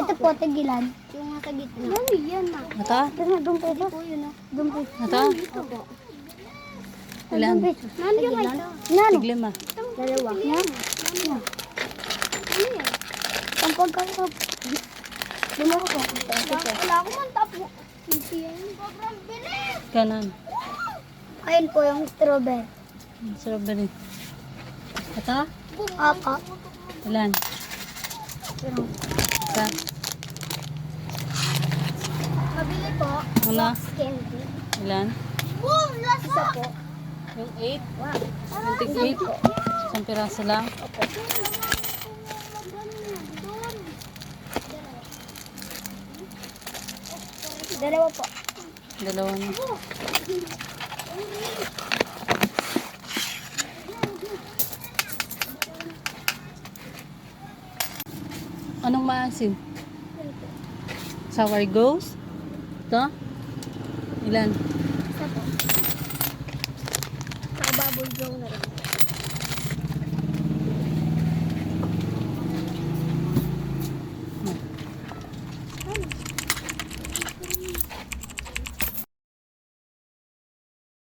Ito po, tagilan. Yung nasa gitna. Yan na. Ito? Doon po ito. Yun na. Doon po. Ito? Opo. Ilan? Tagilan. Nano? Tiglima. Dalawa. Yan. Ang pagkakap. Lumako po. Wala ko man tapo. Sobrang bilis. Kanan. Ayun po yung strawberry. Strawberry. Ito? Apa. Ilan? Pero, Ito? mabili po. Una? Candy. Ilan? Boom! Lasa po. Yung 8? Wow. Yung tig 8? Isang piraso lang? Dalawa po. Dalawa na. Anong maasim? Sour ghost? Ito? Ilan? Isa po. Saka bubble joe na rin.